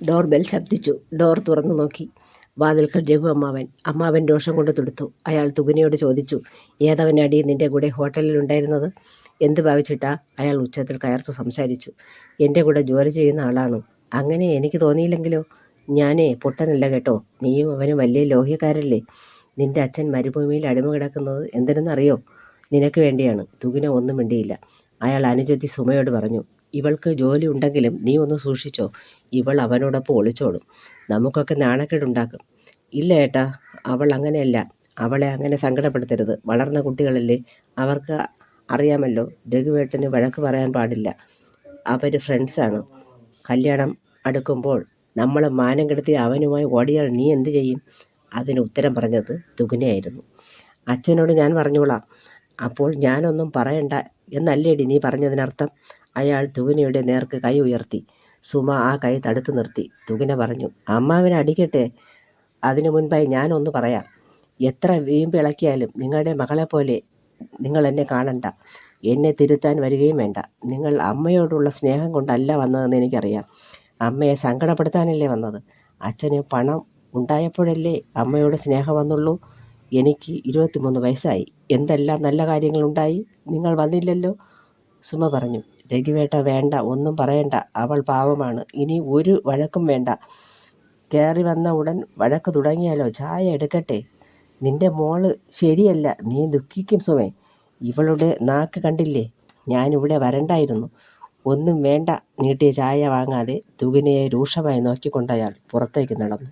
Door bell ശബ്ദിച്ചു. Door തുറന്നു നോക്കി. വാതിൽക്കൽ രഘു അമ്മാവൻ. അമ്മാവൻ രോഷം കൊണ്ട് തുടുത്തു. അയാൾ തുകനയോട് ചോദിച്ചു, ഏതവനടി നിന്റെ കൂടെ ഹോട്ടലിലുണ്ടായിരുന്നത്? എന്ത് ഭാവിച്ചിട്ടാ? അയാൾ ഉച്ചത്തിൽ കയർത്ത് സംസാരിച്ചു. എൻ്റെ കൂടെ ജോലി ചെയ്യുന്ന ആളാണ്. അങ്ങനെ എനിക്ക് തോന്നിയില്ലെങ്കിലോ? ഞാനേ പൊട്ടനല്ല കേട്ടോ. നീയും അവനും വലിയ ലോഹ്യക്കാരല്ലേ? നിന്റെ അച്ഛൻ മരുഭൂമിയിൽ അടിമ കിടക്കുന്നത് എന്തിനെന്നറിയോ? നിനക്ക് വേണ്ടിയാണ്. തുകിന ഒന്നും മിണ്ടിയില്ല. അയാൾ അനുജത്തി സുമയോട് പറഞ്ഞു, ഇവൾക്ക് ജോലി ഉണ്ടെങ്കിലും നീ ഒന്ന് സൂക്ഷിച്ചോ. ഇവൾ അവനോടൊപ്പം ഒളിച്ചോടും. നമുക്കൊക്കെ നാണക്കേടുണ്ടാക്കും. ഇല്ല ഏട്ടാ, അവൾ അങ്ങനെയല്ല. അവളെ അങ്ങനെ സങ്കടപ്പെടുത്തരുത്. വളർന്ന കുട്ടികളല്ലേ, അവർക്ക് അറിയാമല്ലോ. രഘുവേട്ടന് വഴക്ക് പറയാൻ പാടില്ല. അവർ ഫ്രണ്ട്സാണ്. കല്യാണം അടുക്കുമ്പോൾ നമ്മൾ മാനം കെടുത്തി അവനുമായി ഓടിയാൽ നീ എന്ത് ചെയ്യും? അതിന് ഉത്തരം പറഞ്ഞത് തുകനയായിരുന്നു. അച്ഛനോട് ഞാൻ പറഞ്ഞോളാം. അപ്പോൾ ഞാനൊന്നും പറയണ്ട എന്നല്ലേടി നീ പറഞ്ഞതിനർത്ഥം? അയാൾ തുകനയുടെ നേർക്ക് കൈ ഉയർത്തി. സുമ ആ കൈ തടുത്തു നിർത്തി. തുകന പറഞ്ഞു, അമ്മാവനെ അടിക്കട്ടെ. അതിനു മുൻപായി ഞാനൊന്ന് പറയാം. എത്ര വീമ്പിളക്കിയാലും നിങ്ങളുടെ മകളെപ്പോലെ നിങ്ങൾ എന്നെ കാണണ്ട. എന്നെ തിരുത്താൻ വരികയും വേണ്ട. നിങ്ങൾ അമ്മയോടുള്ള സ്നേഹം കൊണ്ടല്ല വന്നതെന്ന് എനിക്കറിയാം. അമ്മയെ സങ്കടപ്പെടുത്താനല്ലേ വന്നത്. അച്ഛന് പണം ഉണ്ടായപ്പോഴല്ലേ അമ്മയോട് സ്നേഹം വന്നുള്ളൂ. എനിക്ക് 23 വയസ്സായി. എന്തെല്ലാം നല്ല കാര്യങ്ങളുണ്ടായി. നിങ്ങൾ വന്നില്ലല്ലോ. സുമ പറഞ്ഞു. രഘുവേട്ട വേണ്ട, ഒന്നും പറയണ്ട. അവൾ പാവമാണ്. ഇനി ഒരു വഴക്കും വേണ്ട. കയറി വന്ന ഉടൻ വഴക്ക് തുടങ്ങിയാലോ? ചായ എടുക്കട്ടെ? നിന്റെ മോള് ശരിയല്ല. നീ ദുഃഖിക്കും സുമേ. ഇവളുടെ നാക്ക് കണ്ടില്ലേ? ഞാനിവിടെ വരണ്ടായിരുന്നു. ഒന്നും വേണ്ട. നീട്ടിയ ചായ വാങ്ങാതെ തുകിനയെ രൂക്ഷമായി നോക്കിക്കൊണ്ടയാൾ പുറത്തേക്ക് നടന്നു.